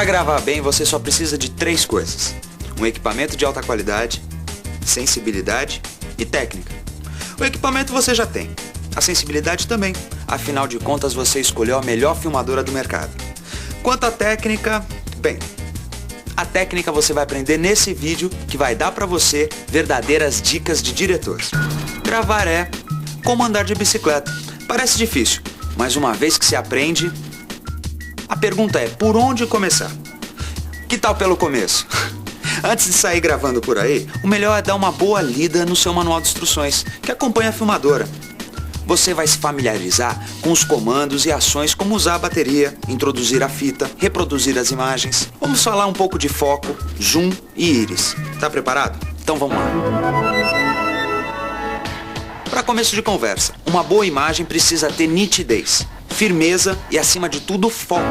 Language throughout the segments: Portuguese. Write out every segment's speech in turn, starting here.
Para gravar bem, você só precisa de 3 coisas: um equipamento de alta qualidade, sensibilidade e técnica. O equipamento você já tem, a sensibilidade também, afinal de contas você escolheu a melhor filmadora do mercado. Quanto à técnica, bem, a técnica você vai aprender nesse vídeo que vai dar para você verdadeiras dicas de diretor. Gravar é como andar de bicicleta. Parece difícil, mas uma vez que se aprende, a pergunta é por onde começar? Que tal pelo começo? Antes de sair gravando por aí, o melhor é dar uma boa lida no seu manual de instruções, que acompanha a filmadora. Você vai se familiarizar com os comandos e ações como usar a bateria, introduzir a fita, reproduzir as imagens. Vamos falar um pouco de foco, zoom e íris. Tá preparado? Então vamos lá. Para começo de conversa, uma boa imagem precisa ter nitidez, firmeza e, acima de tudo, foco.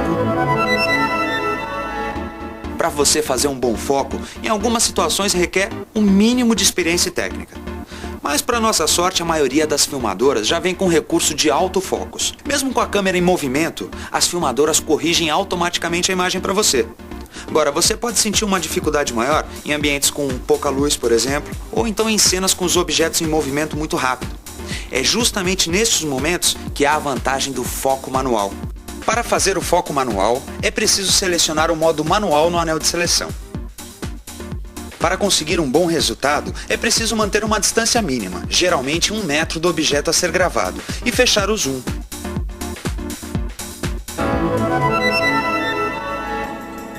Para você fazer um bom foco, em algumas situações requer um mínimo de experiência e técnica. Mas, para nossa sorte, a maioria das filmadoras já vem com recurso de autofocos. Mesmo com a câmera em movimento, as filmadoras corrigem automaticamente a imagem para você. Agora, você pode sentir uma dificuldade maior em ambientes com pouca luz, por exemplo, ou então em cenas com os objetos em movimento muito rápido. É justamente nesses momentos que há a vantagem do foco manual. Para fazer o foco manual, é preciso selecionar o modo manual no anel de seleção. Para conseguir um bom resultado, é preciso manter uma distância mínima, geralmente 1 metro do objeto a ser gravado, e fechar o zoom.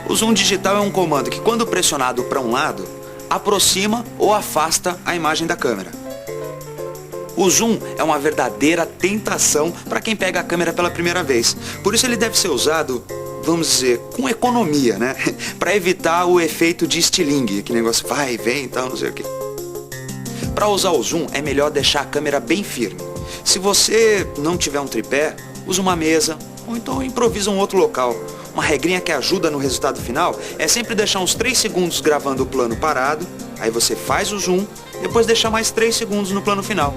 O zoom digital é um comando que, quando pressionado para um lado, aproxima ou afasta a imagem da câmera. O zoom é uma verdadeira tentação para quem pega a câmera pela primeira vez. Por isso ele deve ser usado, vamos dizer, com economia, né? Para evitar o efeito de estilingue, que negócio vai e vem e tal, não sei o que. Para usar o zoom é melhor deixar a câmera bem firme. Se você não tiver um tripé, usa uma mesa ou então improvisa um outro local. Uma regrinha que ajuda no resultado final é sempre deixar uns 3 segundos gravando o plano parado, aí você faz o zoom, depois deixar mais 3 segundos no plano final.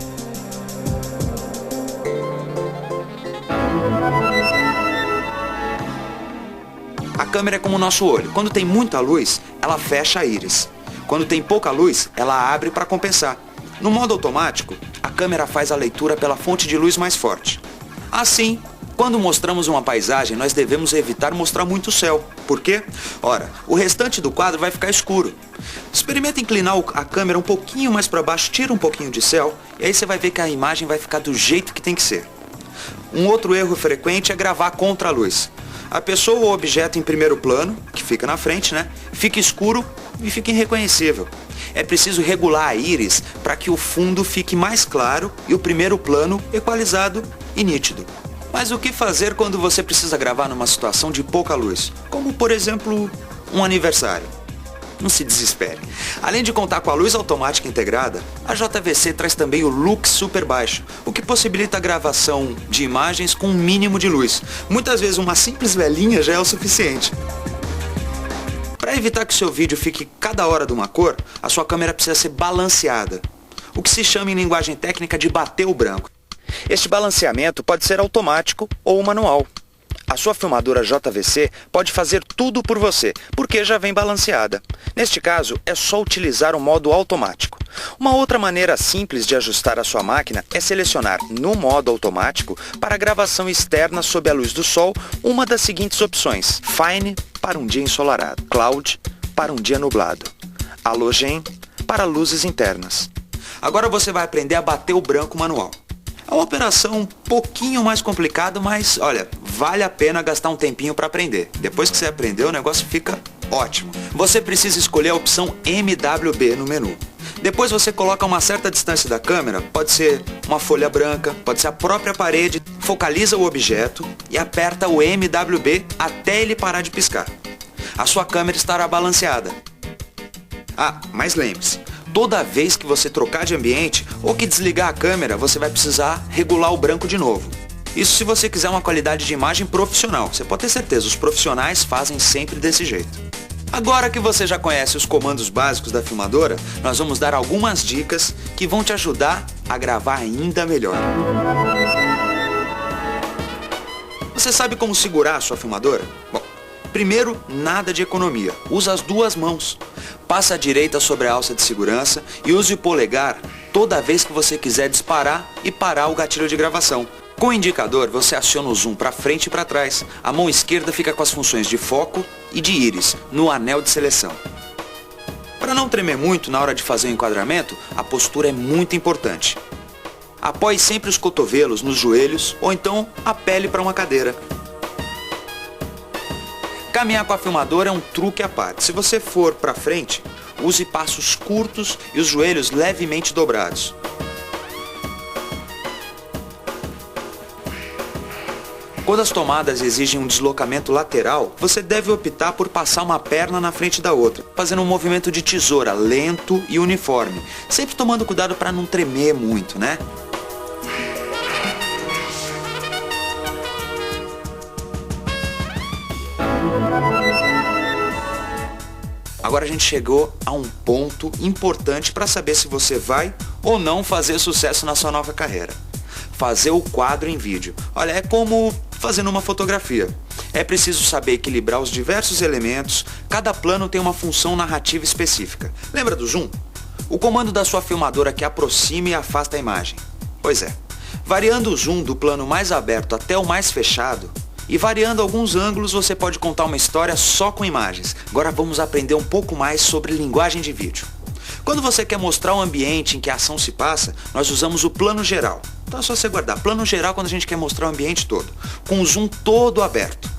A câmera é como o nosso olho. Quando tem muita luz, ela fecha a íris. Quando tem pouca luz, ela abre para compensar. No modo automático, a câmera faz a leitura pela fonte de luz mais forte. Assim, quando mostramos uma paisagem, nós devemos evitar mostrar muito céu. Por quê? Ora, o restante do quadro vai ficar escuro. Experimenta inclinar a câmera um pouquinho mais para baixo, tira um pouquinho de céu, e aí você vai ver que a imagem vai ficar do jeito que tem que ser. Um outro erro frequente é gravar contra a luz. A pessoa ou o objeto em primeiro plano, que fica na frente, né, fica escuro e fica irreconhecível. É preciso regular a íris para que o fundo fique mais claro e o primeiro plano equalizado e nítido. Mas o que fazer quando você precisa gravar numa situação de pouca luz? Como, por exemplo, um aniversário. Não se desespere. Além de contar com a luz automática integrada, a JVC traz também o Lux Super Baixo, o que possibilita a gravação de imagens com um mínimo de luz. Muitas vezes uma simples velinha já é o suficiente. Para evitar que seu vídeo fique cada hora de uma cor, a sua câmera precisa ser balanceada, o que se chama em linguagem técnica de bater o branco. Este balanceamento pode ser automático ou manual. A sua filmadora JVC pode fazer tudo por você, porque já vem balanceada. Neste caso, é só utilizar o modo automático. Uma outra maneira simples de ajustar a sua máquina é selecionar no modo automático, para gravação externa sob a luz do sol, uma das seguintes opções: Fine para um dia ensolarado, Cloud para um dia nublado, Halogen para luzes internas. Agora você vai aprender a bater o branco manual. É uma operação um pouquinho mais complicada, mas, olha, vale a pena gastar um tempinho para aprender. Depois que você aprendeu, o negócio fica ótimo. Você precisa escolher a opção MWB no menu. Depois você coloca uma certa distância da câmera, pode ser uma folha branca, pode ser a própria parede, focaliza o objeto e aperta o MWB até ele parar de piscar. A sua câmera estará balanceada. Ah, mas lembre-se, toda vez que você trocar de ambiente ou que desligar a câmera, você vai precisar regular o branco de novo. Isso se você quiser uma qualidade de imagem profissional. Você pode ter certeza, os profissionais fazem sempre desse jeito. Agora que você já conhece os comandos básicos da filmadora, nós vamos dar algumas dicas que vão te ajudar a gravar ainda melhor. Você sabe como segurar a sua filmadora? Bom, Primeiro, nada de economia. Usa as duas mãos. Passa a direita sobre a alça de segurança e use o polegar toda vez que você quiser disparar e parar o gatilho de gravação. Com o indicador, você aciona o zoom para frente e para trás. A mão esquerda fica com as funções de foco e de íris, no anel de seleção. Para não tremer muito na hora de fazer o enquadramento, a postura é muito importante. Apoie sempre os cotovelos nos joelhos ou então a pele para uma cadeira. Caminhar com a filmadora é um truque à parte. Se você for para frente, use passos curtos e os joelhos levemente dobrados. Quando as tomadas exigem um deslocamento lateral, você deve optar por passar uma perna na frente da outra, fazendo um movimento de tesoura lento e uniforme, sempre tomando cuidado para não tremer muito, né? Agora a gente chegou a um ponto importante para saber se você vai ou não fazer sucesso na sua nova carreira. Fazer o quadro em vídeo. Olha, é como fazendo uma fotografia. É preciso saber equilibrar os diversos elementos, cada plano tem uma função narrativa específica. Lembra do zoom? O comando da sua filmadora que aproxima e afasta a imagem. Pois é, variando o zoom do plano mais aberto até o mais fechado, e variando alguns ângulos você pode contar uma história só com imagens. Agora vamos aprender um pouco mais sobre linguagem de vídeo. Quando você quer mostrar o ambiente em que a ação se passa, nós usamos o plano geral. Então é só você guardar. Plano geral quando a gente quer mostrar o ambiente todo, com o zoom todo aberto.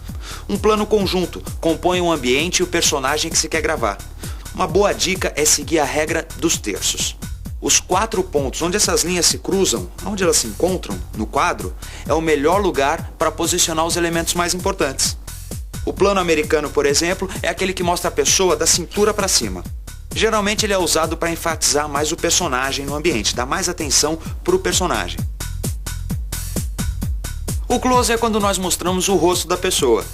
Um plano conjunto compõe o ambiente e o personagem que se quer gravar. Uma boa dica é seguir a regra dos terços. Os 4 pontos onde essas linhas se cruzam, onde elas se encontram no quadro, é o melhor lugar para posicionar os elementos mais importantes. O plano americano, por exemplo, é aquele que mostra a pessoa da cintura para cima. Geralmente ele é usado para enfatizar mais o personagem no ambiente, dar mais atenção para o personagem. O close é quando nós mostramos o rosto da pessoa.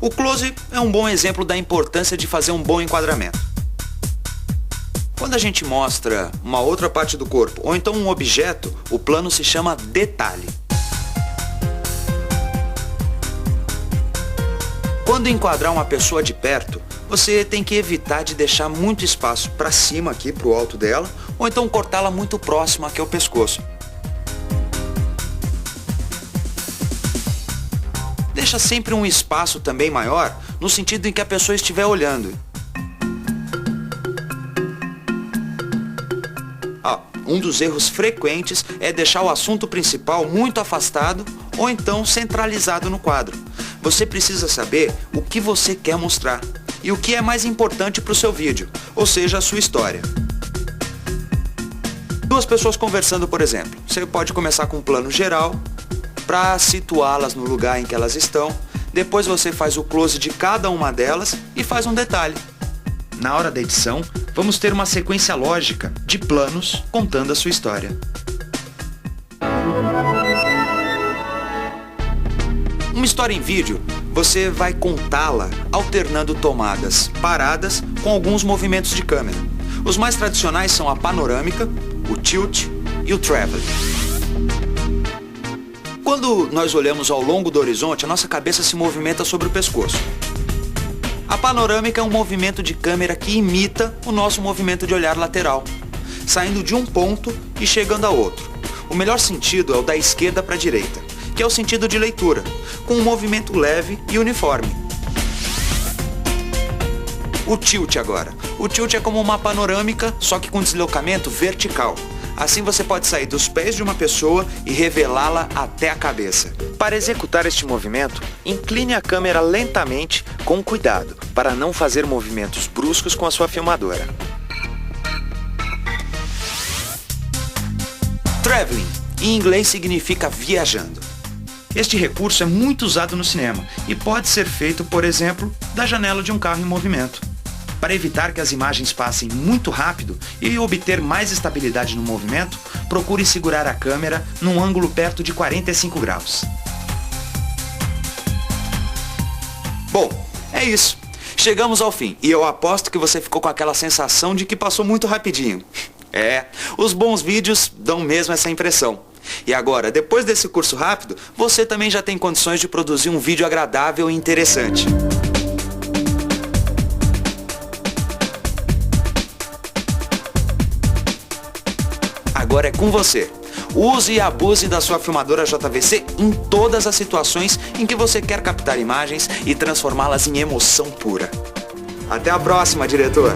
O close é um bom exemplo da importância de fazer um bom enquadramento. Quando a gente mostra uma outra parte do corpo, ou então um objeto, o plano se chama detalhe. Quando enquadrar uma pessoa de perto, você tem que evitar de deixar muito espaço para cima aqui, para o alto dela, ou então cortá-la muito próximo aqui ao pescoço. Deixa sempre um espaço também maior, no sentido em que a pessoa estiver olhando. Um dos erros frequentes é deixar o assunto principal muito afastado ou então centralizado no quadro. Você precisa saber o que você quer mostrar e o que é mais importante para o seu vídeo, ou seja, a sua história. Duas pessoas conversando, por exemplo. Você pode começar com um plano geral para situá-las no lugar em que elas estão. Depois você faz o close de cada uma delas e faz um detalhe. Na hora da edição, vamos ter uma sequência lógica de planos contando a sua história. Uma história em vídeo, você vai contá-la alternando tomadas paradas com alguns movimentos de câmera. Os mais tradicionais são a panorâmica, o tilt e o traveling. Quando nós olhamos ao longo do horizonte, a nossa cabeça se movimenta sobre o pescoço. A panorâmica é um movimento de câmera que imita o nosso movimento de olhar lateral, saindo de um ponto e chegando a outro. O melhor sentido é o da esquerda para a direita, que é o sentido de leitura, com um movimento leve e uniforme. O tilt agora. O tilt é como uma panorâmica, só que com deslocamento vertical. Assim você pode sair dos pés de uma pessoa e revelá-la até a cabeça. Para executar este movimento, incline a câmera lentamente com cuidado, para não fazer movimentos bruscos com a sua filmadora. Traveling, em inglês significa viajando. Este recurso é muito usado no cinema e pode ser feito, por exemplo, da janela de um carro em movimento. Para evitar que as imagens passem muito rápido e obter mais estabilidade no movimento, procure segurar a câmera num ângulo perto de 45 graus. Bom, é isso. Chegamos ao fim e eu aposto que você ficou com aquela sensação de que passou muito rapidinho. Os bons vídeos dão mesmo essa impressão. E agora, depois desse curso rápido, você também já tem condições de produzir um vídeo agradável e interessante. agora é com você. Use e abuse da sua filmadora JVC em todas as situações em que você quer captar imagens e transformá-las em emoção pura. Até a próxima, diretor!